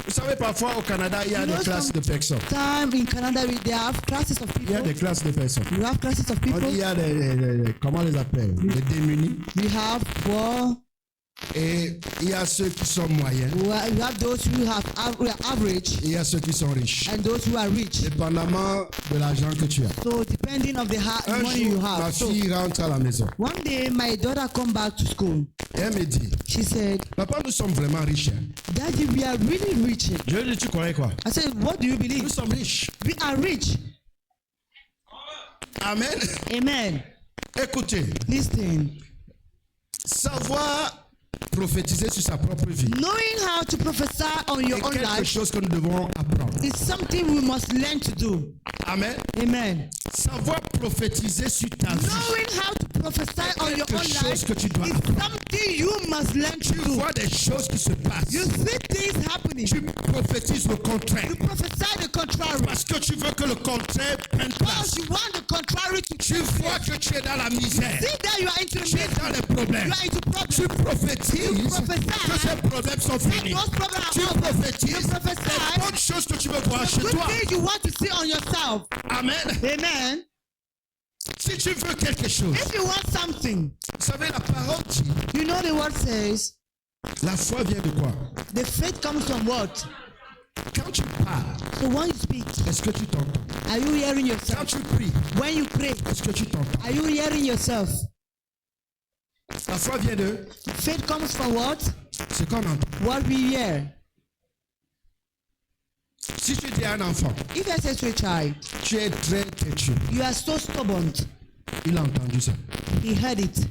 Vous savez, parfois au Canada, il y a des classes de personnes. Time in Canada, they have classes of Il y a people. des classes de personnes. You have classes of On dit people. il y a comment on les appelle? Les démunis. We have poor. Et il y a ceux qui sont moyens. We have those who are average Et il y a ceux qui sont riches. and those who are rich. Dépendamment de l'argent que tu as. So depending on the Un money you jour, ma have. So fille rentre à la maison. one day my daughter come back to school. Et elle me dit, She said, papa, nous sommes vraiment riches. Hein. Daddy, we are really rich. Je lui dis, tu croyais quoi? I said, what do you Nous believe? sommes riches. We are rich. Amen. Amen. Écoutez, Listen. savoir prophétiser sur sa propre vie Knowing how to prophesy on your est own quelque life chose que nous devons apprendre. is something we must learn to do. Amen. Amen. Savoir prophétiser sur ta vie. Knowing how to prophesy on your own Quelque life chose que tu dois is apprendre. something you must learn to Tu do. vois des choses qui se passent. You see things happening. Tu prophétises le contraire. You prophesy the contrary. Parce que tu veux que le contraire prenne place. Because you want the contrary to Tu vois que tu es dans la misère. see that you are into Tu es the dans les problèmes. you are into problems. Tu prophétises que ces problèmes sont finis. Those problems Tu are over. prophétises You prophesy les bonnes choses que tu veux voir chez good toi. things you want to see on yourself. Amen. Amen. Si tu veux quelque chose, If you want something, vous savez, la parole dit, you know the word says, la foi vient de quoi? the faith comes from what? Quand tu parles, So when you speak, est-ce que tu t'entends? are you hearing Quand yourself? tu pries, When you pray, est-ce que tu t'entends? are you hearing yourself? La foi vient de Faith comes from what? ce qu'on entend. What we hear. Si tu dis à un enfant, If I say to a child, tu es très têtu, you are so stubborn, il a entendu ça. he heard it.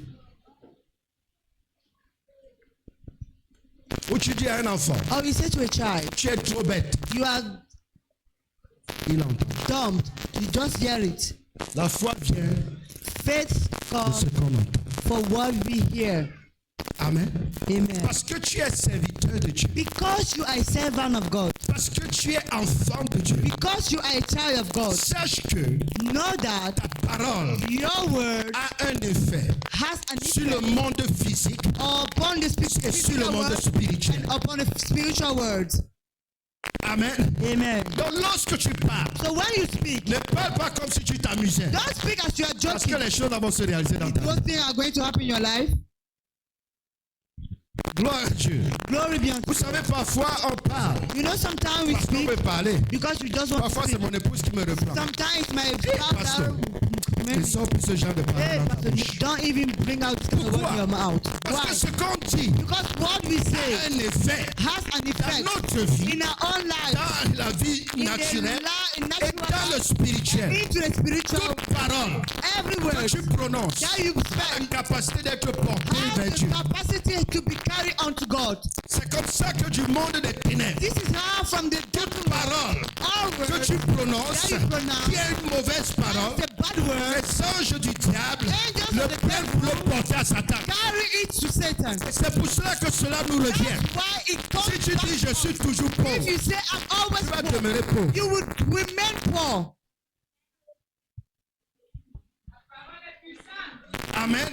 Ou tu dis à un enfant, Or you say to a child, tu es trop bête, you are il entend. dumb, you just hear it. La foi vient Faith de comes ce qu'on entend. for what we hear. Amen. Amen. Parce que tu es serviteur de Dieu. Because you are a servant of God, Parce que tu es enfant de Dieu. because you are a child of God, Sache que know that ta parole your word a un effet has an sur le effect monde physique upon the et sur le physical monde world spirituel. and upon the spiritual words. Amen. Amen. Donc lorsque tu parles, So when you speak, ne parle pas comme si tu t'amusais. don't speak as you are Parce que joking. les choses vont se réaliser dans ta vie. Those things are going to happen in your life. Gloire à Dieu. Glory be unto Vous savez, parfois on parle. you. Know, sometimes we Parce qu'on speak veut parler. because we just want Parfois to c'est speak. mon épouse qui me reprend. Sometimes my pasteur. father, Ne sors plus ce genre de hey, paroles dans ta pastor, bouche. don't even bring out this kind of word in your mouth. Parce que Why? ce qu'on dit Because what we a say un effet has an dans effect notre vie, in our own life, dans la vie in naturelle the et natural dans le life, spirituel. into the spiritual. Toute parole Every que word tu prononces that you a speak une capacité d'être portée has vers the Dieu. capacity to be carried unto God. C'est comme ça que du monde des ténèbres, This is how from the devil parole all que words tu prononces, that you pronounce qui est une mauvaise parole, the bad word, les anges du diable angels le of the prennent pour le porter à Satan. carry it to Satan. C'est pour cela que cela nous revient. That's why it comes Si tu back dis je suis up. toujours If pauvre, you say I'm always tu vas poor, demeurer pauvre. you would remain poor. Amen.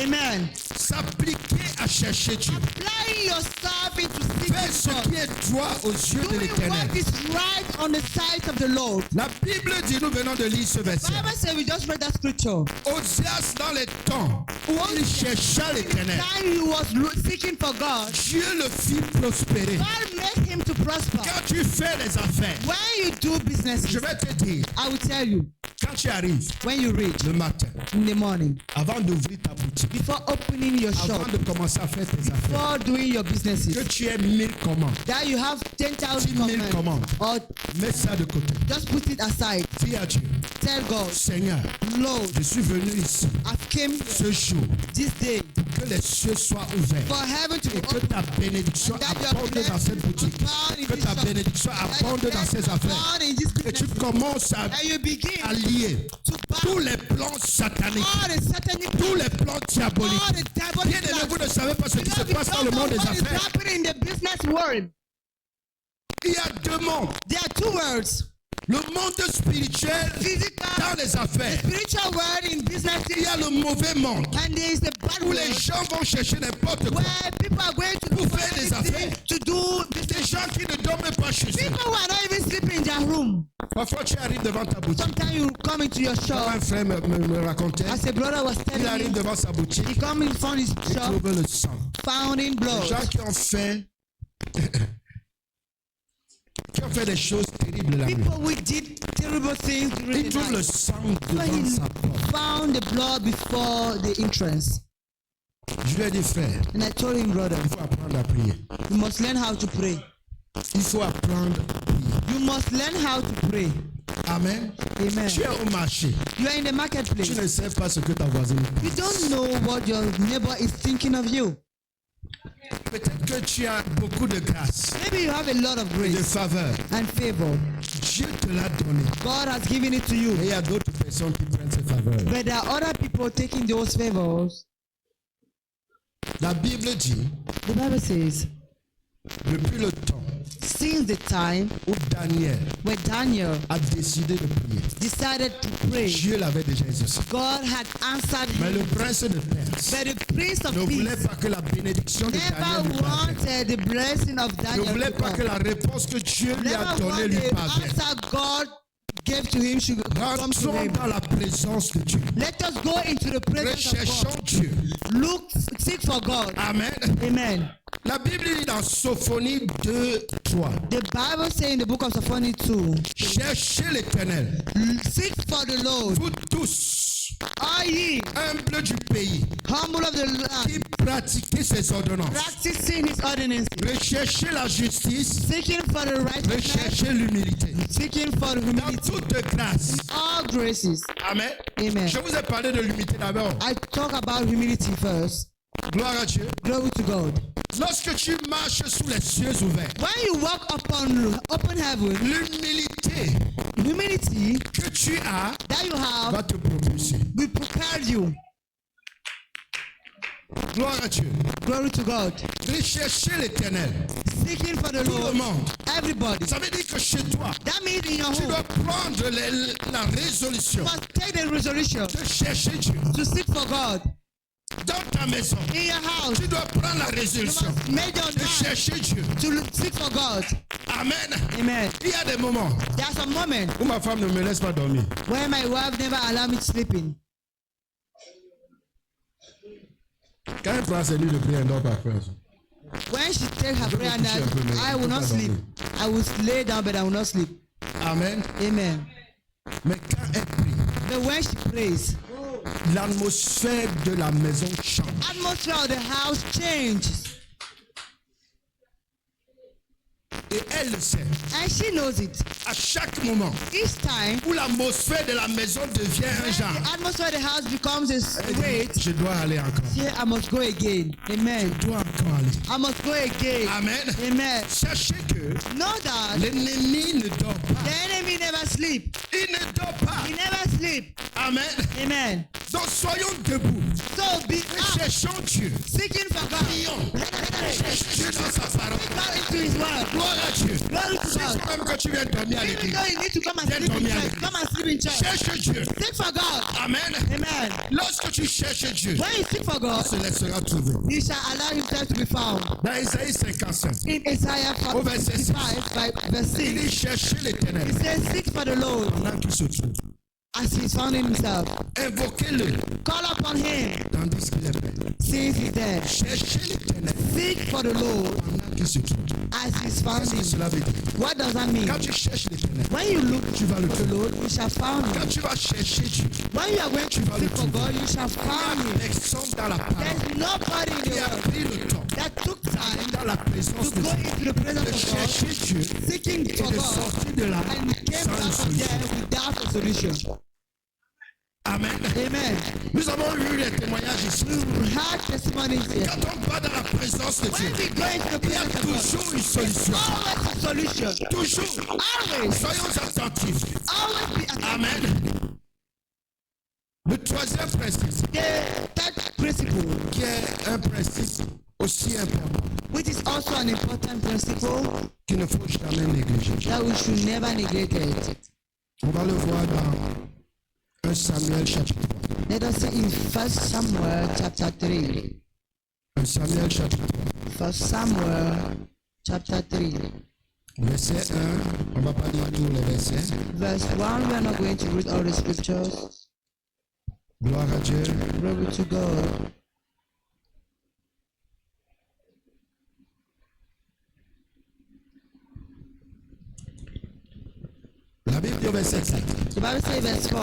Amen. S'appliquer à chercher Dieu. Applying yourself into Fais ce seeking qui God. est droit aux yeux de Doing l'Éternel. what is right on the sight of the Lord. La Bible dit, nous venons de lire ce verset. Bible says we just read that scripture. Osias dans les temps où il chercha l'Éternel, Time he was seeking for God, Dieu le fit prospérer. God made him to prosper. Quand tu fais les affaires, When you do business, je vais te dire, I will tell you, quand tu arrives when you read le matin, in the morning, avant d'ouvrir ta boutique, before opening your shop, avant de commencer à faire tes affaires, before doing your que businesses, tu aies 1000 commandes, that you have 10,000 10 000 commands, commandes, or mets ça de côté. just put it aside. Dis à Dieu, Tell God, Seigneur, Lord, je suis venu ici I've came ce jour this day que les cieux soient ouverts for heaven to be et que open, ta bénédiction and that your abonde dans cette boutique, blessing que ta bénédiction abonde dans ces affaires abound in this et tu business, commences à and you begin lier to tous bound les plans sataniques, all the satanic tous les plans diaboliques. all the Bien diabolic aimé, vous plans. ne savez pas ce qui se Because passe you dans le don't know monde des what is affaires. happening in the business world. Il y a deux mondes. There are two words. Le monde spirituel physical, dans les affaires. spiritual world in business, Il y a le mauvais monde and there is the bad où les world gens vont chercher n'importe quoi. where people are going to Pour do faire des anything affaires. to do Des business. gens qui ne dorment pas chez eux. People who are not even sleeping in their room. Parfois, tu arrives devant ta boutique. Sometimes you come into your Comme shop, un frère me racontait, as a brother was il telling arrive me, devant sa boutique, he come in front of his il shop, trouve le sang. found in Les gens blood. qui ont fait des choses terribles la nuit. People who did terrible things during Il the trouve le night. sang So devant he sa porte. found the blood before the entrance. Je lui ai dit, frère, And I told him, brother, il faut apprendre à prier. you must learn how to pray. Il faut apprendre à prier. You must learn how to pray. Amen. Amen. Tu es au marché. You are in the Tu marketplace. ne sais pas ce que ta voisine You pense. don't know what your neighbor is thinking of you. Peut-être que tu as beaucoup de grâce Maybe you have a lot of et de grace faveur. and favor. Dieu te l'a donné. God has given it to you. Et il y a d'autres personnes qui prennent ces faveurs. But there are other people taking those favors. La Bible dit, The Bible says, depuis le temps since the time où Daniel when Daniel a décidé de prier, decided to pray, Dieu l'avait déjà exaucé. God had answered Mais le him. prince de Perse But the Prince of ne voulait Peace pas que la bénédiction de Daniel never lui parvienne. wanted the blessing of Ne Daniel voulait to pas que come. la réponse que Dieu lui a Never donnée wanted lui the parvienne. answer God gave to him should come to Rentrons him. dans la présence de Dieu. Let us go into the presence of Recherchons God. Dieu. Look, seek for God. Amen. Amen. La Bible dit dans Sophonie 2, 3. The Bible says in the book of Sophonie 2, Cherchez l'Éternel, seek for the Lord, vous tous, all ye humbles du pays, humble of the qui land, pratiquez ses ordonnances. practicing his ordinances, Recherchez la justice, seeking for the righteousness, recherchez l'humilité. seeking for the Dans humility, toute grâce. all graces. Amen. Amen. Je vous ai parlé de l'humilité d'abord. I talk about humility first. Gloire à Dieu. Glory to God. Lorsque tu marches sous les cieux ouverts, When you walk upon open heaven, l'humilité humility que tu as that you have va te propulser. will prepare you. Gloire à Dieu. Glory to God. Recherchez l'Éternel. Seeking for the Tout le Lord. monde. Everybody. Ça veut dire que chez toi, That means in your tu home, dois prendre la résolution you must take the resolution de chercher Dieu. to seek for God. Dans ta maison, In your house, tu dois prendre la you résolution must make your de mind chercher Dieu. to seek for God. Amen. Amen. Il y a des moments There are some moments où ma femme ne me laisse pas dormir. where my wife never allow me to sleep in. Quand elle prend ses nuits de prière, elle ne dort pas après. When she take her Je prayer me couche un peu, mais night, I je will peux not pas sleep. dormir. I will lay down, but I will not sleep. Amen. Amen. Mais quand elle prie, But when she prays, l'atmosphère de la maison change. atmosphere of the house changes. Et elle le sait. And she knows it. À chaque moment Each time, où l'atmosphère de la maison devient un genre, the atmosphere of the house becomes a elle dit, weight. je dois aller encore. Here, I must go again. Amen. Je dois encore aller. I must go again. Amen. Amen. Sachez que Know that l'ennemi ne dort pas. the enemy never sleep. Il ne dort pas. He never sleep. Amen. Amen. Donc soyons debout. So be up, Cherchons Dieu. seeking for God. Prions. Cherche Dieu dans sa parole. God into His word. Gloire à Dieu. Glory to Si God. même que tu viens dormir à Even l'église, though you need to come and sleep in church, come and sleep in church. cherche Dieu. Seek for God. Amen. Amen. Lorsque tu cherches Dieu, When you seek for il God, se laissera trouver. He shall allow Himself to be found. Dans Isaïe 55, In Isaiah Au verset 55, by verse il 6, dit chercher l'Éternel He says, seek for the Lord pendant qu'il se trouve. as He is found in Himself. Invoquez-le Call upon Him tandis qu'il est fait. since He's there. Cherchez l'Éternel Seek for the Lord pendant qu'il se trouve. as He is found Qu'est-ce que in. cela veut dire? What does that mean? Quand tu cherches l'Éternel, When you look tu vas le for the trouver. Lord, you shall find Quand Him. tu vas chercher Dieu, When you are going to tu vas le seek for trouver. God, you shall Il find n'y a Him. personne dans la parole There's nobody in qui the a world pris le temps that took time dans la présence to de go Dieu into the de presence of God, chercher Dieu seeking et for de God, sortir de là and came sans une back from solution. there without a solution. Amen. Amen. Nous avons eu des témoignages ici. We had testimonies here. Quand on va dans la présence de Dieu, When we go into the il y a presence of God, toujours une solution. always a solution. Toujours. Always. Soyons attentifs. Always be attentive. Amen. Le troisième principe, The third principle, qui est un principe aussi important which is also an important principle qu'il ne faut jamais négliger. that we should never neglect it. On va le voir dans 1 Samuel chapitre 3. Let us see in 1 Samuel chapter 3. 1 Samuel chapitre 3. 1 Samuel chapter 3. Verset 1, on ne va pas lire tous les versets. Verse 1, we are not going to read all the scriptures. Gloire à Dieu. Glory to God. La Bible dit au verset 7. The Bible says verse 4.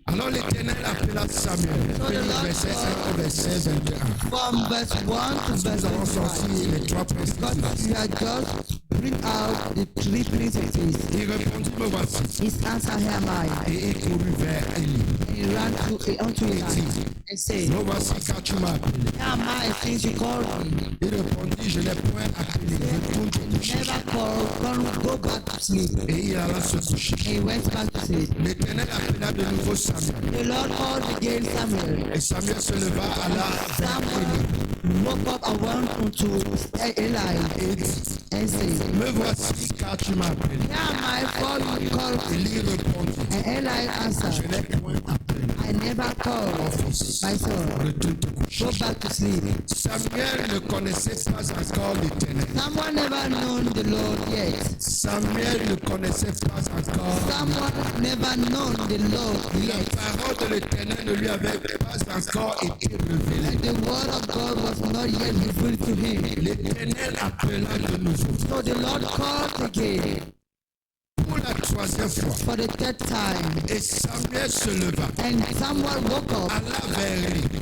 Alors l'Éternel appela Samuel. So the Du Lord verset 5 au verset 21. From verse 1 to Nous verse avons sorti 25. les trois principes. God, you had just bring out the three principles. Il répondit, me voici. His answer, here am I. Et il courut vers Élie. And he ran unto Eli and said, Me voici car tu m'as appelé. here am I, since you called me. Il répondit, je n'ai point appelé. Retourne te coucher. Never called, go back to sleep. Et il alla se coucher. And he went back to sleep. L'Éternel appela de nouveau Samuel. The Lord called again Samuel. Et Samuel se leva, alla vers Élie. Samuel woke up and went unto Eli Et dit, and said, me voici car tu m'as appelé. here am I, for you called me. Élie répondit, And Eli je answered, n'ai point appelé. I never called Mon fils, my son. retourne te coucher. Go back to sleep. Samuel ne connaissait pas encore l'Éternel. Someone never known the Lord yet. Samuel ne connaissait pas encore. Someone never known the Lord La yet. parole de l'Éternel ne lui avait pas encore été révélée. The word of God was not yet revealed to him. L'Éternel appela de nouveau. So the Lord called again Pour la troisième fois. for the third time. Et Samuel se leva, And Samuel woke up, alla vers Élie.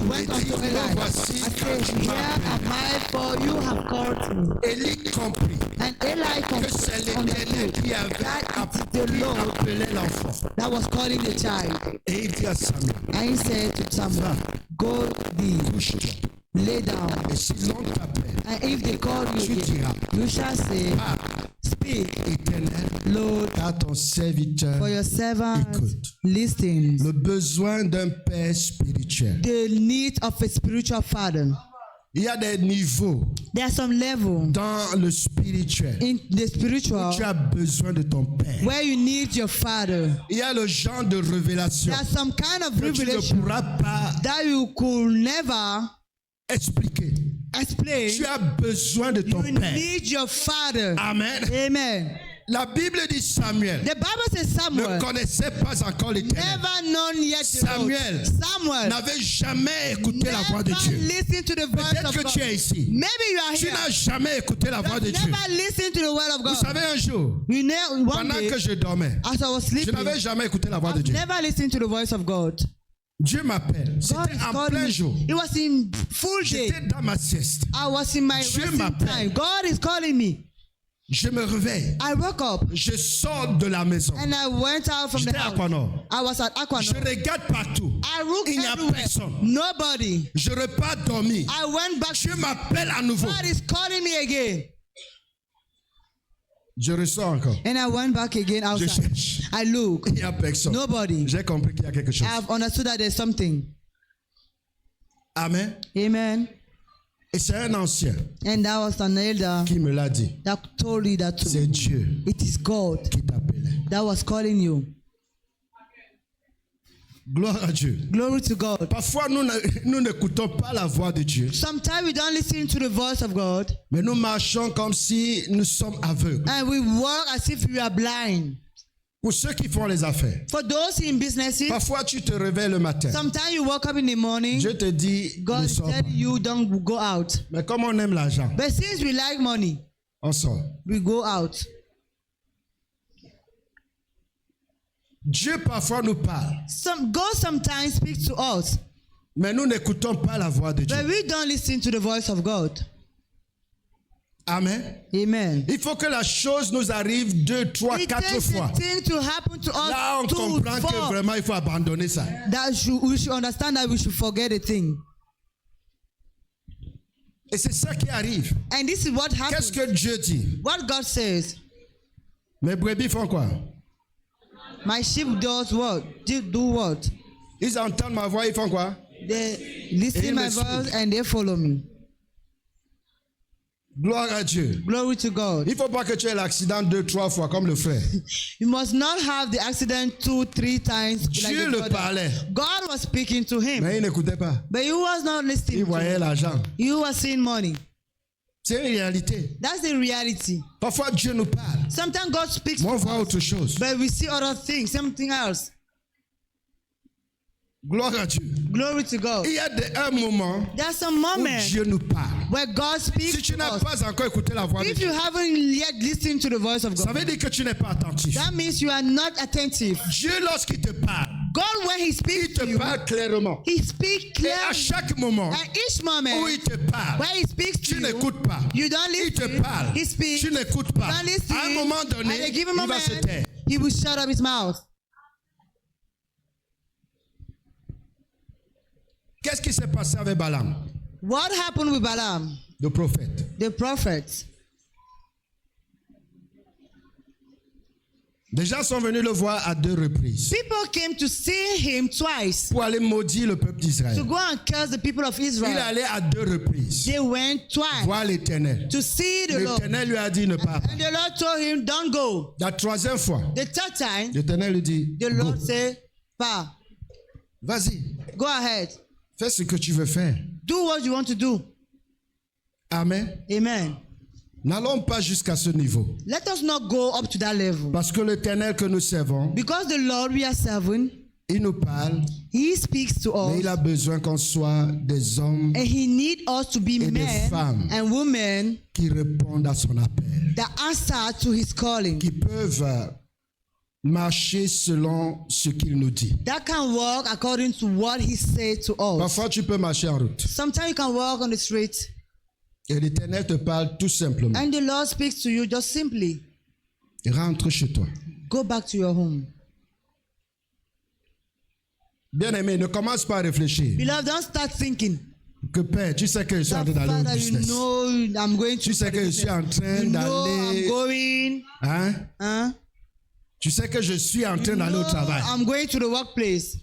went unto Eli and said, here am I, for you have called me. Élie comprit And Eli que c'est l'Éternel understood qui avait that it is the Lord appelé l'enfant. that was calling the child. Et il dit à Samuel, And he said to Samuel, go thee, couche-toi. lay down. Et si l'on t'appelle, And if they call you tu again, diras, you shall say, ah, speak, Éternel, Lord, car ton serviteur for your servant écoute. listens. Le besoin d'un père spirituel. The need of a spiritual father. Il y a des niveaux There are some level dans le spirituel in the spiritual où tu as besoin de ton père. where you need your father. Il y a le genre de révélation There are some kind of que tu ne revelation pourras pas that you could never expliquer. explain. Tu as besoin de ton You père. need your father. Amen. Amen. La Bible dit Samuel The Bible says ne Samuel connaissait pas encore l'Éternel. never known yet the Lord. Samuel Samuel n'avait jamais écouté la voix de never Dieu. listened to the voice Peut-être of que God. tu es ici. Maybe you are Tu here. n'as jamais écouté la voix de You Dieu. never listened to the word of Vous God. savez, un jour, You know, one pendant day, que je dormais, as I was je sleeping, n'avais jamais écouté la voix de I've Dieu. never listened to the voice of God. Dieu m'appelle. God C'était is en calling plein me. jour. It was in full day. J'étais dans ma sieste. I was in my Dieu resting m'appelle. time. God is calling me. Je me réveille. I woke up Je sors de la maison. and I went out from the J'étais à house. Aquanor. I was at Je Aquanor. regarde partout. I looked Il n'y a everywhere. personne. Nobody. Je repars dormir. I went back. Dieu m'appelle à nouveau. God is calling me again. Je ressors encore. And I went back again Je outside. cherche. I look. Il n'y a personne. Nobody. J'ai compris qu'il y a quelque chose. I have understood that there's something. Amen. Amen. Et c'est un ancien And that was an elder qui me l'a dit. that told you that to C'est me. Dieu It is God qui t'appelait. that was calling you. Gloire à Dieu. Glory to God. Parfois, nous n'écoutons pas la voix de Dieu, Sometimes we don't listen to the voice of God mais nous marchons comme si nous sommes aveugles. and we walk as if we are blind. Pour ceux qui font les affaires, For those in businesses, parfois tu te réveilles le matin. sometimes you wake up in the morning, Dieu te dit, God ne is sors pas. telling you don't go out. Mais comme on aime l'argent, But since we like money, on sort. we go out. Dieu parfois nous parle, God sometimes speaks to us, mais nous n'écoutons pas la voix de Dieu. but we don't listen to the voice of God. Amen. Amen. Il faut que la chose nous arrive 2, 3, It 4 takes fois. a thing to happen to us Là, on comprend que vraiment il faut abandonner ça. we should understand that we should forget a thing. Et c'est ça qui arrive. And this is what Qu'est-ce happens. que Dieu dit? What God says, Mes brebis font quoi? my sheep does what? Do what? Ils entendent ma voix, ils font quoi? They Et listen ils my me voice suivent. and they follow me. Gloire à Dieu. Glory to God. Il ne faut pas que tu aies l'accident 2-3 fois comme le frère. You must not have the accident 2-3 times. like Dieu the le brother. parlait, God was speaking to him, mais il n'écoutait pas. but he was not Il listening. To voyait him. l'argent. You were seeing money. C'est une réalité. That's the reality. Parfois, Dieu nous parle. Sometimes God speaks, Mais on to voit us, autre chose. but we see other things, something else. Gloire à Dieu. Glory to God. Il y a un moment There's a où moment Dieu nous parle. where God speaks Si tu to n'as us. pas encore écouté la voix de If Dieu, you haven't yet listened to the voice of ça God, veut dire que tu n'es pas attentif. that means you are not attentive. Dieu, lorsqu'il te parle, God, when He il speaks te to you, parle clairement. He speaks Et à clearly. chaque moment At each où moment il te parle, when He speaks tu to you, n'écoutes pas. you don't Il te listen. parle, He speaks. tu n'écoutes pas. Don't listen. À un moment donné, At a given il va moment, se taire. He will shut up His mouth. Qu'est-ce qui s'est passé avec Balaam, What happened with Balaam, le prophète? the prophet? Des gens sont venus le voir à 2 reprises People came to see him twice pour aller maudire le peuple to d'Israël. go and curse the people of Il est Israel. allé à 2 reprises They went twice voir l'Éternel. to see the Lord. L'Éternel lui a dit ne pars pas. And the Lord told him, don't go. La 3e fois, The third time, l'Éternel lui dit the go, Lord said, "Pa, vas-y, go ahead. fais ce que tu veux faire. Do what you want to do." Amen. Amen. N'allons pas jusqu'à ce niveau. Let us not go up to that level. Parce que l'Éternel que nous servons, Because the Lord we are serving, il nous parle, He speaks to mais us. il a besoin qu'on soit des hommes And He needs us to be Et des men femmes. and women qui répondent à son appel, that answer to His calling. qui peuvent marcher selon ce qu'il nous dit. That can walk according to what He said to us. Parfois, tu peux marcher en route Sometimes you can walk on the street et l'Éternel te parle tout simplement. and the Lord speaks to you just simply. Rentre chez toi. Go back to your home. Bien-aimé, ne commence pas à réfléchir. Beloved, don't start thinking. Que Père, tu sais que je suis en That train d'aller au Father, you business. know I'm going to. Tu sais que je suis en train You know I'm d'aller. going. Hein? Huh? Tu sais que je suis en train You d'aller know au travail. I'm going to the workplace.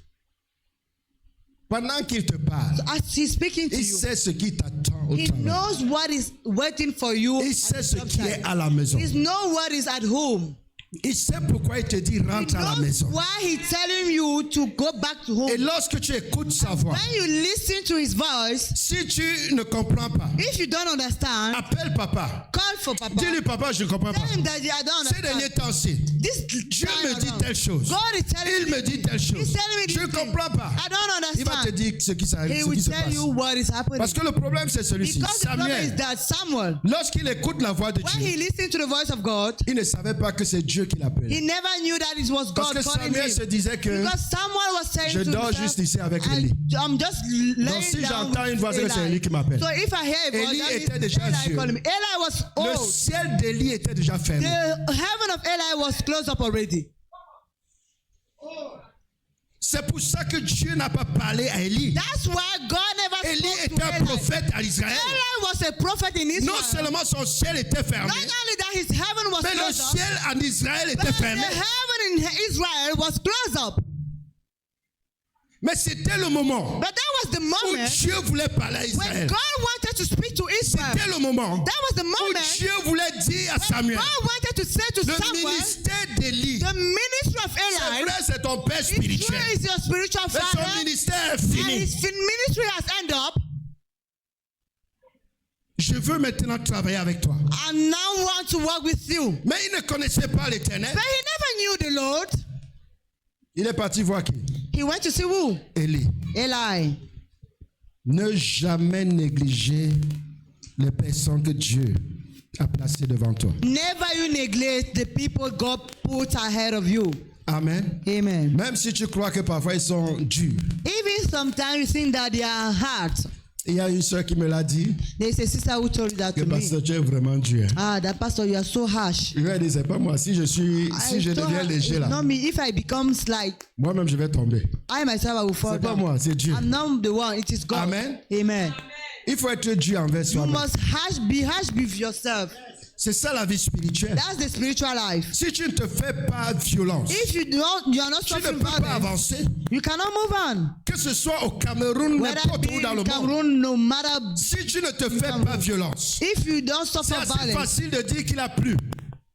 Pendant qu'il te parle, As He's speaking to il you, sait ce qui t'attend au He travail. knows what is waiting for you. Il at sait the ce job qui est site. à la maison. He knows what is at home. Il sait pourquoi il te dit He rentre à la knows maison. why He's telling you to go back to home. Et lorsque tu écoutes sa voix, When you listen to His voice, si tu ne comprends pas, if you don't understand, appelle papa. call for Papa. Dis-lui papa, je ne comprends pas. Tell him that I don't Ces derniers understand. temps-ci, This Dieu time me dit around, telle chose. God is telling Il me me dit telle He's chose. telling me this Je ne thing. comprends pas. I don't Il va te understand. dire ce qui, He ce will qui se tell you passe. what is happening. Parce que le problème, c'est celui-ci. Because the problem is Samuel, that Samuel, lorsqu'il écoute la voix de when he Dieu, listened to the voice of God, il ne savait pas que c'est Dieu qui he l'appelle. never knew that it was Parce God que calling Samuel se him. disait que Because Samuel was saying je to dors himself, juste ici avec Élie. I'm just laying si down j'entends une voix, with c'est que c'est Élie qui m'appelle. So if I hear a voice, Élie that était means déjà Eli vieux. calling me. Eli was le old. ciel d'Élie était déjà fermé. The heaven of Eli was closed up already. C'est pour ça que Dieu n'a pas parlé à Élie. That's why God never Élie spoke était to un Eli. prophète à Israël. Eli was a prophet in Israel. Non seulement son ciel était fermé, Not only that his heaven was mais le closed up, ciel en Israël but était the fermé. heaven in Israel was closed up. Mais c'était le moment But that was the où moment Dieu voulait parler à when Israël. God wanted to speak to Israel. C'était le moment That was the où moment Dieu voulait dire à Samuel, God wanted to say to le Samuel, ministère d'Élie, the ministry of c'est Eli, vrai, c'est ton père it's spirituel. true is your spiritual Mais son father, ministère est and fini. his ministry has ended up. Je veux maintenant travailler avec toi. I now want to work with you. Mais il ne connaissait pas l'Éternel. But he never knew the Lord. Il est parti voir qui? He went to see who? Élie. Eli. Ne jamais négliger les personnes que Dieu a placées devant toi. Never you neglect the people God put ahead of you. Amen. Amen. Même si tu crois que parfois ils sont durs. Even sometimes you think that they are hard. Il y a une soeur qui me l'a dit, There's a sister who told you that que to me. pasteur, tu es vraiment dur. Ah, that pastor, you are so harsh. Je lui ai dit, c'est pas moi. Si je I told deviens her, léger it's là, not me. If I becomes like moi-même je vais tomber. I myself, I will fall C'est pas down. moi, c'est Dieu. I'm not the one. It is God. Amen. Amen. Il faut être dur envers You soi-même. must be harsh with yourself. C'est ça la vie spirituelle. That's the spiritual life. Si tu ne te fais pas violence, If you are not tu ne suffering peux pas violence, avancer. you cannot move on. Que ce soit au Cameroun, Whether n'importe it où be dans le in monde. Cameroon, no matter, Si tu ne te fais pas violence, if you don't c'est suffer assez violence, facile de dire qu'il a plu.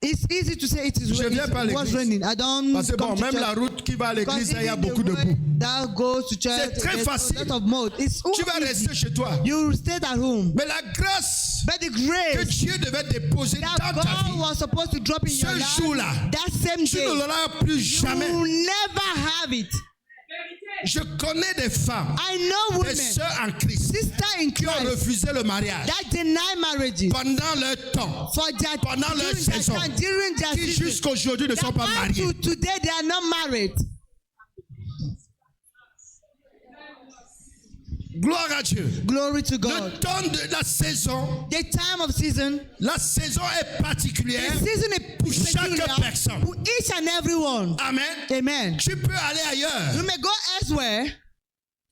it's easy to say it is Je viens pas à it was l'église. raining. I don't Parce que bon, come to même church. la route qui va à l'église, Because il y a even beaucoup the de way boue. that goes to church, C'est très there's facile. a lot of mud. It's Tu vas easy. rester chez toi. You stay at home. Mais la grâce But the que grace Dieu devait déposer that dans ta God vie, was supposed to drop in your ce life, jour-là, that same tu ne day, l'auras plus you jamais. will never have it. Je connais des femmes, I know des women, sœurs en Christ, sisters in qui ont Christ, refusé le mariage that deny marriages pendant leur temps, for their pendant leur during their saison, time, during their qui season. jusqu'à aujourd'hui ne sont That pas up mariés. to today they are not married. Gloire à Dieu. Glory to Le God. temps de la saison, The time of season, la saison est particulière. the season is Pour chaque peculiar personne. to each and every one. Amen. Amen. Tu peux aller You ailleurs. may go elsewhere.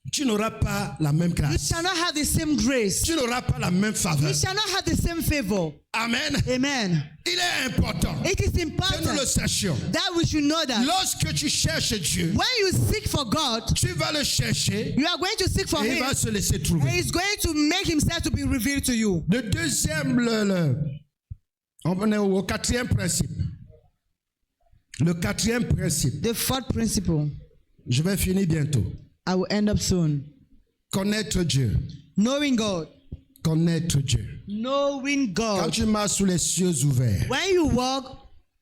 Tu n'auras pas la même You grâce. shall not have the same grace. Tu n'auras pas la même faveur. You shall not have the same favor. Amen. Amen. Il est important It is que nous le important sachions. that we should know that Lorsque tu cherches Dieu, when you seek for God, tu vas le chercher you are going to seek for et il Him, va se laisser and trouver. He's going to make Himself to be revealed to you. Le deuxième, on est au quatrième principe. Le quatrième principe, The fourth principle, je vais finir bientôt. I will end up soon. Connaître Dieu. Knowing God. Connaître Dieu. Knowing Quand God. tu marches sous les cieux ouverts. When you walk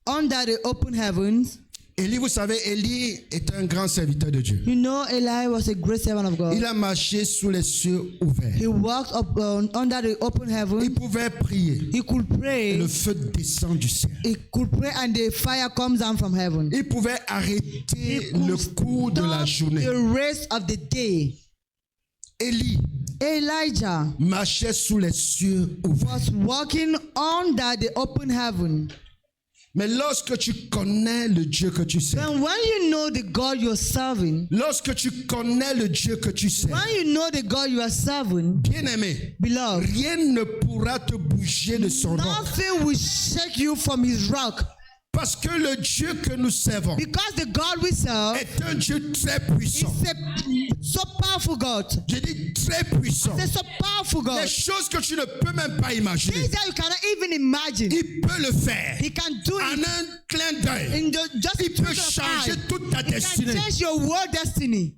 under the open heavens, Élie, vous savez, Élie est un grand serviteur de Dieu. you know Eli was a great servant of God. Il a marché sous les cieux ouverts. He walked up under the open Il heaven. pouvait prier. He could Et pray. le feu descend du ciel. He could pray and the fire comes down from heaven. Il pouvait arrêter He le could cours de la stop journée. the race of the day. Élie Elijah marchait sous les cieux ouverts. was walking under the open heaven. Mais lorsque tu connais le Dieu que tu sais, And when you know the God you're serving, lorsque tu connais le Dieu que tu sais, when you know the God you are serving, bien-aimé, beloved, rien ne pourra te bouger de son nom. nothing will shake you from His rock. Parce que le Dieu que nous servons Because the God we serve est un Dieu très puissant. is a so powerful God. Je dis très puissant. It's a so powerful God. Les choses que tu ne peux même pas imaginer, Things that you cannot even imagine. il peut le faire. He can do En it un clin d'œil, in just il a peut twinkle of changer eye. toute ta He can destinée. change your world destiny.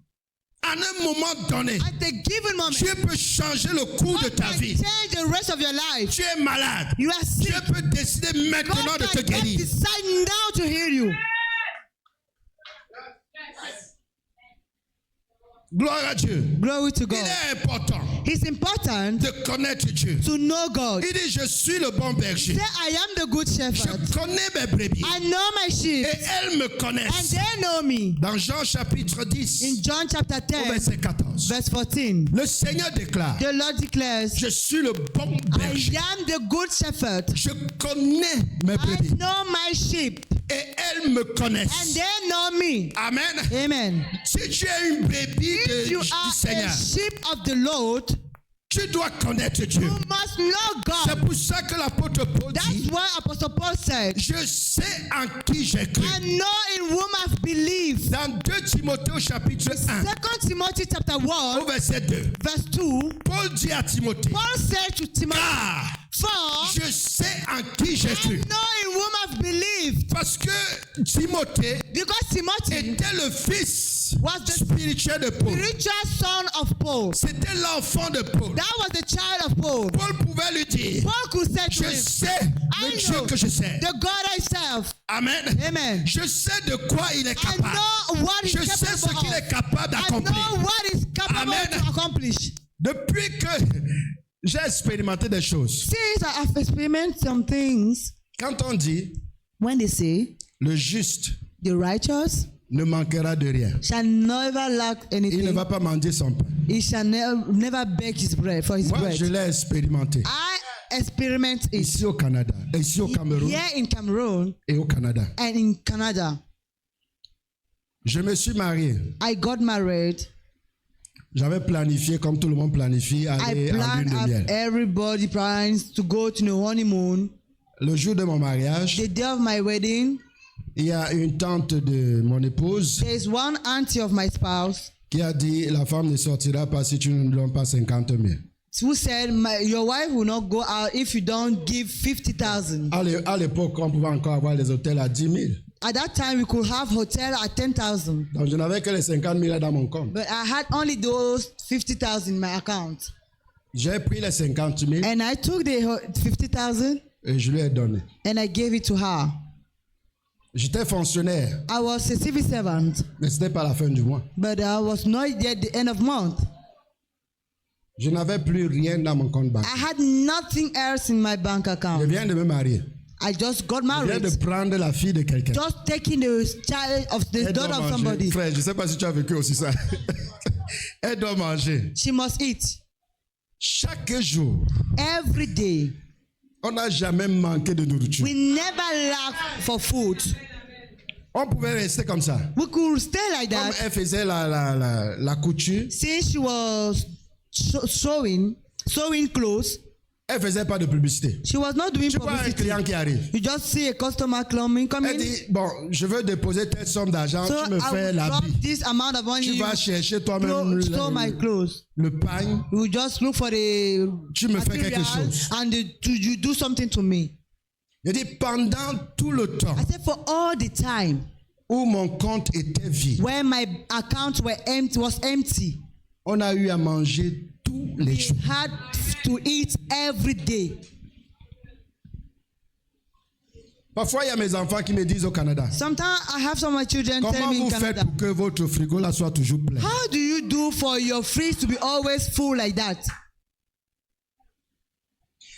En un moment donné, At a given moment, Dieu peut changer le cours de God ta can vie. change the rest of your life. Tu es malade. You are sick. Dieu peut décider maintenant God de te can just guérir. decide now to heal you. Gloire à Dieu. Glory to Il God. est important It's important de connaître Dieu. to know God. Il dit, je suis le bon berger. Say, I am the good shepherd. Je connais mes brebis I know my sheep, et elles me and connaissent. they know me. Dans Jean chapitre 10, In John chapter au 10, verset 14, verse 14, le Seigneur déclare, the Lord declares, je suis le bon I berger. am the good shepherd. Je connais mes I brebis know my sheep, et elles me and connaissent. they know me. Amen. Amen. Si tu es une brebis If you du are Seigneur, a sheep of the Lord, tu dois connaître Dieu. you must know C'est God. pour ça que l'apôtre Paul That's dit, why Apostle Paul said, je sais en qui j'ai cru. I know in whom I've believed. Dans 2 Timothée au chapitre 1, 2 Timothy chapter 1, au verset 2, verse 2, Paul dit à Timothée, Paul said to Timothy, car for je sais en qui j'ai I cru. know in whom I've believed. Parce que Timothée Because Timothy était le fils was the spirituel de Paul. spiritual son of Paul. C'était l'enfant de Paul. That was the child of Paul. Paul pouvait lui dire, Paul could say to je him, sais I le Dieu know que je sais. the God I serve. Amen. Amen. Je sais de quoi il est I capable. know what he's Je sais ce capable qu'il of. est capable I d'accomplir. know what he's capable Amen. to accomplish. Depuis que j'ai expérimenté des choses, Since I have experienced some things, quand on dit when they say le juste the righteous ne manquera de rien, shall never lack il ne anything, va pas mendier son pain. he shall never beg his bread for his Moi, bread. je l'ai expérimenté I experiment it ici au Canada, ici au Cameroun here in Cameroon et au Canada. and in Canada. Je me suis marié. I got married. J'avais planifié, comme tout le monde planifie, I aller en lune planned de up miel. everybody plans to go to the honeymoon. Le jour de mon mariage, the day of my wedding, il y a une tante de mon épouse there is one auntie of my spouse qui a dit la femme ne sortira pas si tu ne lui donnes pas 50 000. who said, your wife will not go out if you don't give 50,000. À l'époque, on pouvait encore avoir les hôtels à 10 000. At that time, we could have hotel at 10,000. Donc, je n'avais que les 50 000 dans mon compte. But I had only those 50,000 in my account. J'ai pris les 50 000 And I took the 50,000 et je lui ai donné. and I gave it to her. J'étais fonctionnaire, I was a civil servant, mais ce n'était pas la fin du mois. but I was not yet the end of month. Je n'avais plus rien dans mon compte bancaire. I had nothing else in my bank Je account. viens de me marier. I just got Je viens married. de prendre la fille de quelqu'un. Just taking the child of the Elle doit daughter of manger. somebody. Frère, je ne sais pas si tu as vécu aussi ça. Elle doit manger. She must eat Chaque jour, every day. on n'a jamais manqué de nourriture. We never lack for food. On pouvait rester comme ça. We could stay like Comme that elle faisait la couture, since she was sewing clothes. elle faisait pas de publicité. She was not doing Tu vois un publicity. client qui arrive. You just see a customer coming Elle dit, bon, je veux déposer telle somme d'argent, So tu me I fais will drop l'habit. this amount of money. Tu vas chercher toi-même Sew my clothes. le pagne, You will just look for the tu me fais quelque material chose. and you do something to me. Je dis, pendant tout le temps I said for all the time où mon compte était vide, when my account was empty, on a eu à manger tous les we jours. had to eat every day. Parfois, il y a mes enfants qui me disent au Canada, Sometimes I have some of my children telling comment me in vous faites Canada, pour que votre frigo là soit toujours plein? how do you do for your fridge to be always full like that?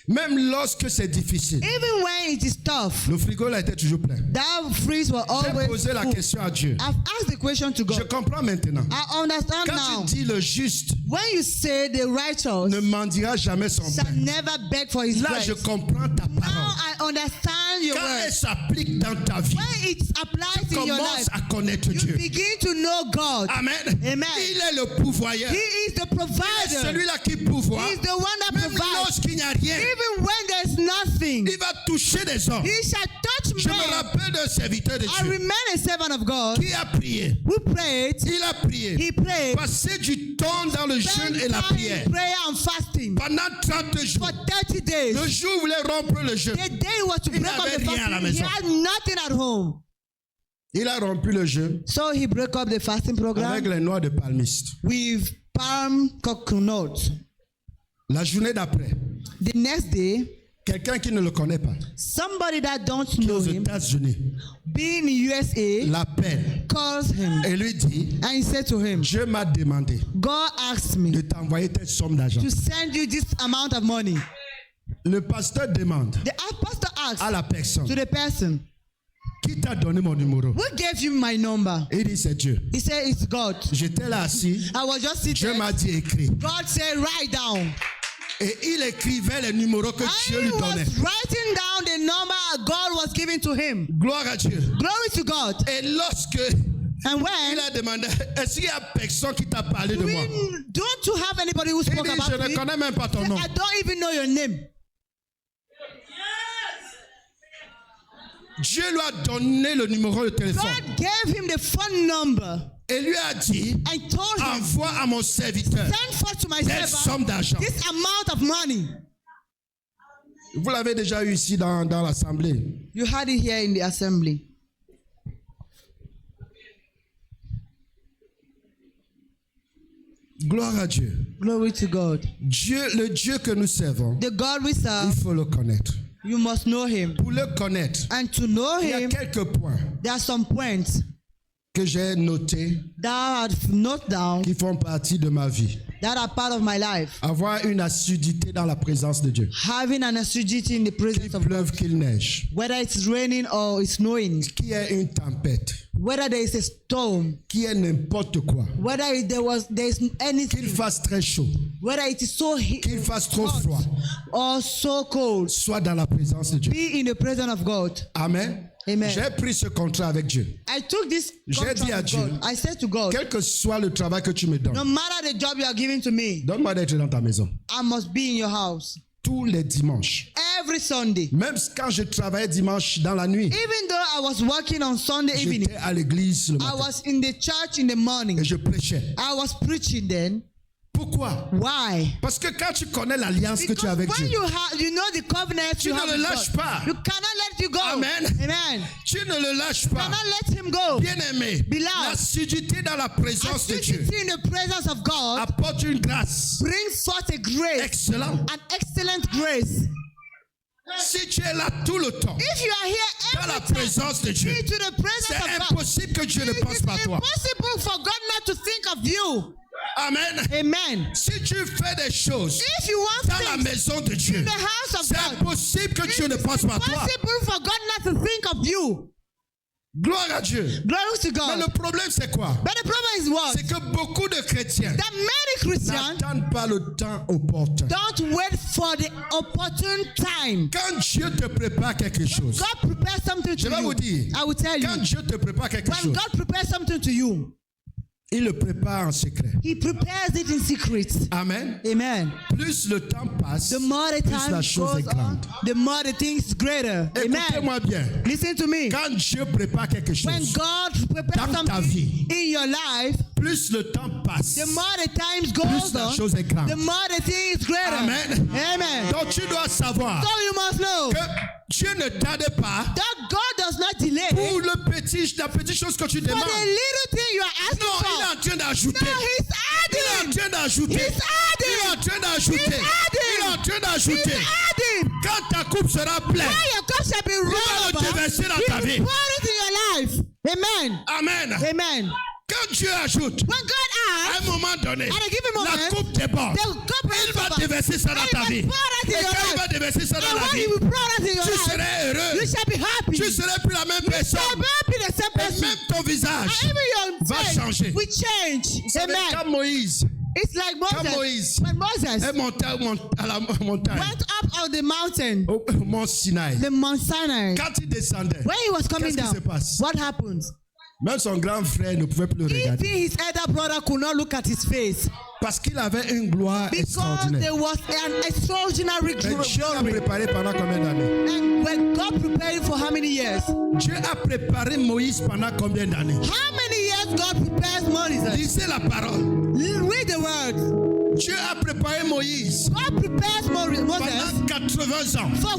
Même lorsque c'est difficile, Even when it is tough, le frigo là était toujours plein. that fridge will J'ai always posé la full. question à Dieu. I've asked the question to Je God. comprends maintenant. I understand Quand now. tu dis le juste When you say the righteous ne mendira jamais son shall pain, never beg for his là bread. je comprends ta Now parole. I understand your Quand elle word. s'applique dans ta vie, When it applies tu in your commences life, à connaître you Dieu. begin to know God. Amen. Amen. Il est le pourvoyeur. He is the provider. Celui-là qui pourvoit. He is the one that Même provides. lorsqu'il n'y a rien, Even when there's nothing, il va toucher des hommes. he shall touch Je me men. rappelle d'un serviteur de I Dieu remain a servant of God qui a prié. who prayed. Il a prié. He prayed. Passer du temps dans le jeûne et la Spent time prière. in prayer and fasting Pendant 30 jours. for 30 days. Le jour où il voulait rompre le jeûne, The day he was to Il break up n'avait the rien à la fasting, he maison. had nothing at home. il a rompu le jeûne So he broke up the fasting avec program les noix de palmiste. with palm coconut. La journée d'après, The next day, quelqu'un qui ne le connaît pas, somebody that don't qui est know aux him, États-Unis, being in USA, l'appelle calls him et lui dit, and he said to him, Dieu m'a demandé God asked me de t'envoyer telle somme d'argent. to send you this amount of money. Le pasteur demande The pastor asked à la personne, to the person, qui t'a donné mon numéro? who gave you my number? Il dit, c'est Dieu. He said, it's God. J'étais là assis, I was just Dieu sitting. m'a dit écrit. God said, write down. Et il écrivait les numéros que Dieu And lui he was donnait. writing down the number God was giving to him. Gloire à Dieu. Glory to God. Et lorsque And il when a demandé, est-ce qu'il y a personne qui t'a parlé de moi? don't you have anybody who Il spoke dit, je about ne me? connais même pas ton nom. I don't even know your name. Dieu lui a donné le numéro de téléphone. God gave him the phone number Et lui a dit, and told him, envoie à mon serviteur send forth to my telle servant somme d'argent. this amount of money. Vous l'avez déjà eu ici dans l'assemblée. You had it here in the assembly. Gloire à Dieu. Glory to God. Le Dieu que nous servons, The God we il serve, faut le connaître. you must know him. Pour le connaître, And to know il y a him, quelques points there are some points que j'ai notés that I've noted down qui font partie de ma vie. that are part of my life. Avoir une assiduité dans la présence de Dieu. Having an assiduity in the presence Qu'il of God. pleuve, qu'il neige. Whether it's raining or it's snowing. Qu'il y ait une tempête. Whether there is a storm. Qu'il y ait n'importe quoi. Whether there is Qu'il anything. fasse très chaud. Whether it is so Qu'il fasse trop froid. or so cold. Sois dans la présence de Dieu. Be in the presence of God. Amen. Amen. J'ai pris ce contrat avec Dieu. I took this J'ai contract dit à with Dieu, God. I said to God, quel que soit le travail que tu me no donnes, matter the job you are giving to me, donne-moi d'être dans ta maison. I must be in your house. tous les dimanches. every Sunday. Même quand je travaillais dimanche dans la nuit, Even though I was working on Sunday evening, j'étais à l'église le I matin was in the church in the morning. et je prêchais. I was preaching then. Pourquoi? Why? Parce que quand tu connais l'alliance que tu as Because avec when Dieu, you know the covenant tu you ne have le with lâches God, pas. you cannot let you go. Amen. Amen. Tu ne le lâches pas. Cannot let him go. Bien-aimé, Beloved, l'assiduité dans la présence de Dieu Assiduity in the presence of God apporte une grâce brings forth a grace, excellente. an excellent grace. Si tu es là tout le temps If you are here dans la every time présence de Dieu, into the presence c'est of God, impossible que Dieu ne it pense is pas à toi. impossible for God not to think of you. Amen. Amen. Si tu fais des choses If you want dans la things maison de Dieu, in the house of c'est God, impossible que Dieu ne pense pas à toi. impossible for God not to think of you. Gloire à Dieu. Glory to Mais God. le problème, c'est quoi? But the problem is what? C'est que beaucoup de chrétiens That many Christians n'attendent pas le temps opportun. don't wait for the opportune time. Quand Dieu te prépare quelque chose, God prepares something to je vais you. vous dire, I will tell quand you. Dieu te prépare quelque When chose, God prepares something to you, il le prépare en secret. He prepares it in secret. Amen. Amen. Plus le temps passe, The more the plus la time chose est goes on, grande. the more the thing is greater. Amen. Écoutez-moi bien. Listen to me. Quand Dieu prépare quelque When chose, God prepares dans ta something vie, in your life, plus le temps passe, the more the times plus goes la on, chose est grande. the more the thing is greater. Amen. Amen. Donc tu dois savoir So you must know que Dieu ne tarde pas that God does not delay pour la petite chose que tu for demandes. the little thing you are asking Non, il est for. en train d'ajouter. No, He's Il est en adding. train d'ajouter. He's adding. Il est en train d'ajouter. He's adding. Il est en train He's d'ajouter. adding. Quand ta coupe sera pleine, When your cup shall be va rolled le over, déverser dans He ta vie. will pour it in your life. Amen. Amen. Amen. Quand Dieu ajoute, When God à adds, un moment donné, at a given moment, la coupe déborde. the cup Il runs va over. déverser ça dans And ta He vie. will pour it Et in your quand il va life. déverser ça dans And la when vie, He will pour it in your tu life, serais you heureux. shall be happy. Tu serais plus la même You shall personne. not be the same Et person. même ton visage And even your va face changer. will change. Vous savez, Amen. quand Moïse It's like Quand Moses. Moïse When Moses est monté à la montagne, went up on the mountain, au mont Sinaï, the Mount Sinai, quand il descendait, when he was coming qu'est-ce qui se down, passe? what happened? Même son grand frère ne pouvait plus le Even regarder his elder brother could not look at his face parce qu'il avait une gloire because extraordinaire. there was an extraordinary Mais Dieu a glory. préparé pendant combien d'années? And when God prepared for how many years? Dieu a préparé Moïse pendant combien d'années? How many years God prepares Moses? Lisez la parole. Read the words. Dieu a préparé Moïse God prepares Moses pendant 80 ans. for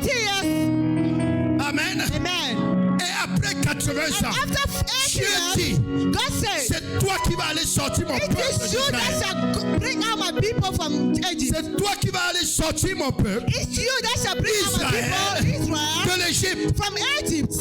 80 years. Amen. Amen. Et après 80 And ans, after 80 Dieu dit, years, God said, c'est toi qui vas aller sortir mon it peuple is you that d'Israël. shall bring out my people from Egypt. C'est toi qui vas aller sortir mon peuple It's you that shall bring out my people, de Israel, l'Égypte. from Egypt.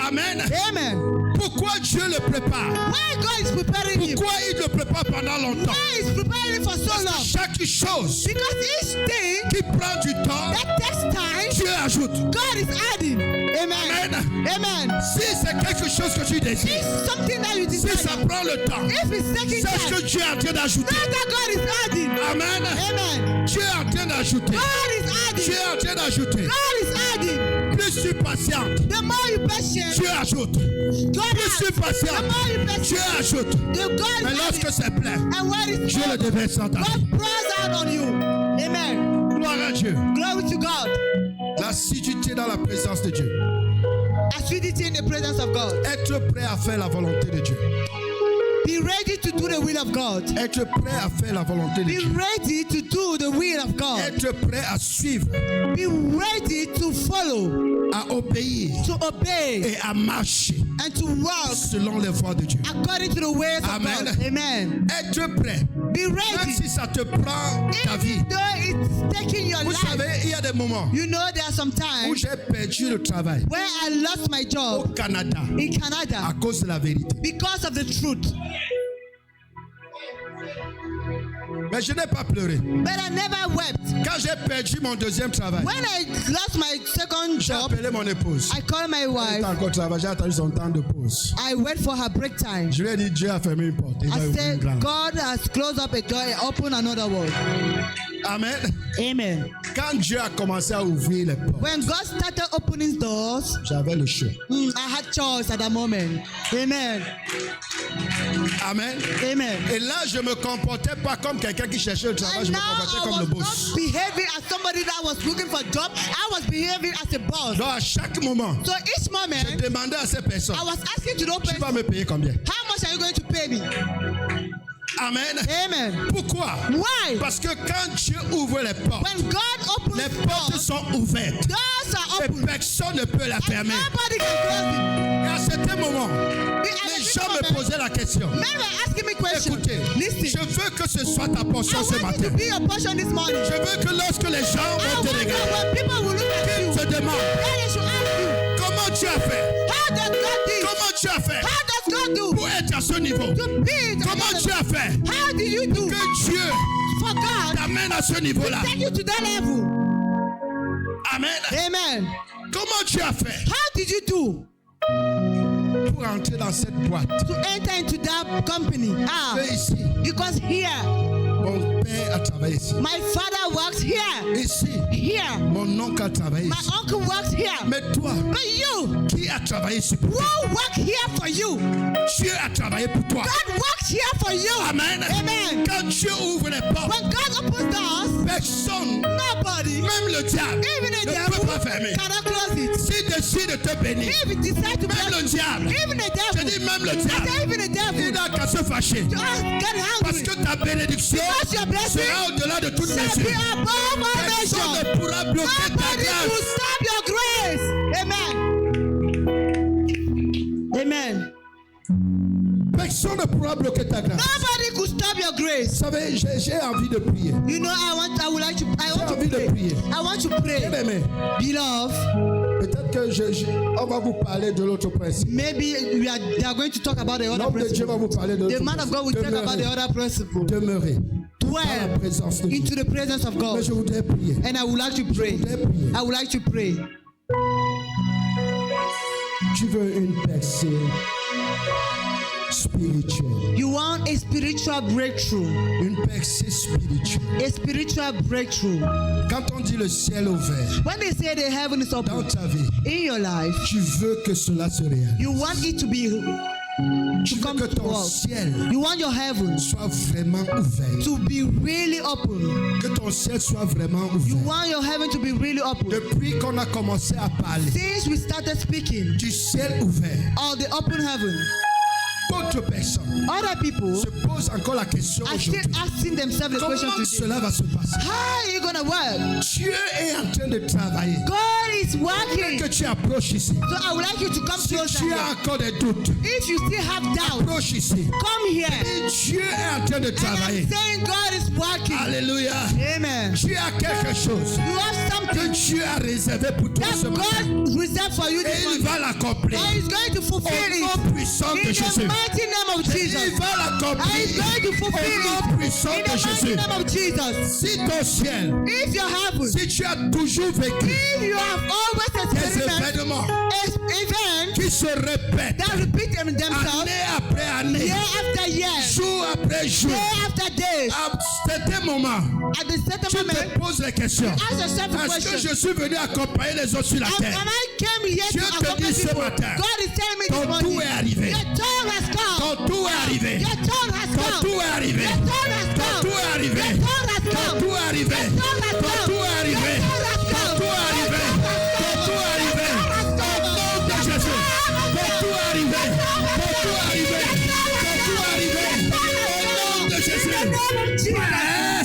Amen. Amen. Pourquoi Dieu le prépare? Why God is preparing him? Pourquoi il le prépare pendant longtemps? Why is preparing for so long? Chaque chose Because each thing qui prend du temps, that takes time, Dieu ajoute. God is adding. Amen. Amen. Amen. Si c'est quelque chose que tu désires, It's something that you si ça desire. prend le temps, If it's taking c'est ce time, que Dieu est en train d'ajouter. know that God is adding. Amen. Amen. Dieu est en train d'ajouter. God is Dieu adding. est en train d'ajouter. God is adding. Plus tu patientes, The more you patient, Dieu ajoute. God Plus tu adds. The patientes, more you Dieu patient, ajoute. the God Mais is lorsque adding. c'est plein, And when it's Dieu le full, déverse en ta vie. God pours out on you. Amen. Gloire à Dieu. Glory to God. L'assiduité dans la présence de Dieu. Acidity in the presence of God. Être prêt à faire la volonté de Dieu. Be ready to do the will of God. Être prêt à faire la volonté de Be Dieu. ready to do the will of God. Être prêt à suivre, Be ready to follow, à obéir to obey, et à marcher and to walk selon les voies de Dieu. according to the ways of Amen. God. Amen. Être prêt, Be même ready. si ça te prend ta vie. Even though it's taking your Vous life, savez, il y a des moments you know there are some où times j'ai perdu le travail where I lost my au job Canada in à Canada cause de la vérité. because of the truth. Mais je n'ai pas pleuré. But I never wept. Quand j'ai perdu mon deuxième travail, When I lost my second j'ai job, appelé mon épouse. I called my Elle wife. était encore travaillé, j'ai attendu son temps de pause. I wait for her break time. Je lui ai dit, Dieu a fermé une porte. Il va I ouvrir une said, grande. God has closed up a door and opened another one. Amen. Amen. Quand Dieu a commencé à ouvrir les portes, When God started opening doors, j'avais le choix. I had choice at that moment. Amen. Amen. Amen. Et là, je me comportais pas comme quelqu'un qui cherchait le travail, je And me now comportais I comme le was boss. not behaving as somebody that was looking for a job. I was behaving as a boss. Donc à chaque moment, So each je moment, demandais à ces personnes, I was asking to those tu vas person, me payer combien? how much are you going to pay me? Amen. Amen. Pourquoi? Why? Parce que quand Dieu ouvre les portes, When God opens les portes doors, sont ouvertes doors are et open. personne ne peut la And fermer. nobody can close it. Et à certain moment, And les at this gens me moment, posaient la question. men were asking me questions. Écoutez, Listen, je veux que ce soit ta portion I ce want it matin. to be your portion this morning. Je veux que lorsque les gens I vont want te that regarder, when people will look at you, se demandent then they should ask you, comment tu as fait, how does God do? comment tu as fait How does God do? pour être à ce niveau, To be at comment another tu as fait How did you do que Dieu for God t'amène à ce niveau-là. to take you to that level? Amen. Amen. Comment tu as fait How did you do pour entrer dans cette boîte? to enter into that company? Et ici, Because here, mon père a travaillé ici. my father works here. Ici, Here, mon oncle a travaillé my ici. uncle works here. Mais toi, But you, qui a travaillé ici pour toi? who work here for you? Dieu a travaillé pour toi. God works here for you. Amen. Amen. Quand Dieu ouvre les portes, When God opens doors, personne, nobody, même le diable, even the ne devil, peut pas fermer. cannot close it. S'il décide de te bénir, If it decides to même le bless you, diable, even the je devil, dis même le I diable, say even the devil, il n'a qu'à se fâcher. just get Parce hungry. que ta bénédiction Because your blessing sera au-delà de toute shall mesure. be above all Personne measure. ne pourra bloquer ta Nobody will grâce. stop your grace. Amen. Amen. Personne ne pourra bloquer ta grâce. Nobody could stop your Vous grace. savez, j'ai envie de prier. You know, I want J'ai envie to de pray. prier. I want to pray. Bien aimé, Beloved, peut-être que on va vous parler de l'autre principe. maybe they are going to talk about the other L'homme de Dieu va principle. vous parler de l'autre The man of God will principe. talk about the other principle. Demeurer dans la Dwell présence de Dieu. into the presence of Mais God. je voudrais prier. And I would like to pray. I would like to pray. Tu veux une percée spirituelle. You want a spiritual breakthrough. Une percée spirituelle. A spiritual breakthrough. Quand on dit le ciel ouvert When they say the heaven is dans open ta vie, in your life, tu veux que cela se réalise. you want it to be Tu veux come que to ton us. ciel You want your heaven soit vraiment ouvert. to be really open. Que ton ciel soit vraiment You ouvert. want your heaven to be really open. Depuis qu'on a commencé à parler Since we started speaking du ciel ouvert, of the open heaven, d'autres personnes other people se posent encore la question are still aujourd'hui. asking themselves the question Comment today. cela va se passer? How are you going to work? Dieu est en train de travailler. God is working. Que tu approches ici. So I would like you to come Si closer. tu as encore des doutes, If you still have doubt, approche ici. come here. Et Dieu est en train de And travailler. I'm saying God is working. Alléluia. Amen. Tu as quelque chose You have que something Dieu a réservé pour toi that ce matin. God reserved for you Et this il morning. va l'accomplir. And He's going to fulfill Au it nom puissant in de the Jésus. mighty name of Il Jesus. va And He's l'accomplir. going to fulfill Au it nom puissant in de the mighty Jésus. name of Jesus. Si ton ciel, If your heaven, si tu as toujours vécu if you have always des experienced événements events qui se répètent that repeat themselves année après année, year after year, jour après jour, day after day, à certain moment, at the certain tu moment, te poses la question. ask yourself a Est-ce que question. je suis venu accompagner les autres sur la And terre? I came here Dieu to te accompany dit ce people. matin, God is telling me ton this morning, tour est arrivé. your turn has come. Ton tour est arrivé. Your turn has Ton come. tour est arrivé. Your turn has Ton come. tour est arrivé. Your turn has Ton come. tour est arrivé. Your turn has Ton come. tour est arrivé. Your turn has Ton come. tour est arrivé. Ton tour est arrivé. Au nom de Jésus. Ton tour est arrivé. Ton tour est arrivé. Ton tour est arrivé. Au nom de Jésus. Ouais.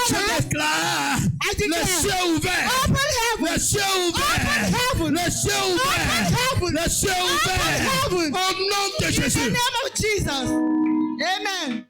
Je déclare le ciel ouvert. Open heaven. Le ciel ouvert. Open heaven. Le ciel ouvert. Open heaven. Le ciel Open ouvert. heaven. Au nom de In the Jésus. name of Jesus. Amen.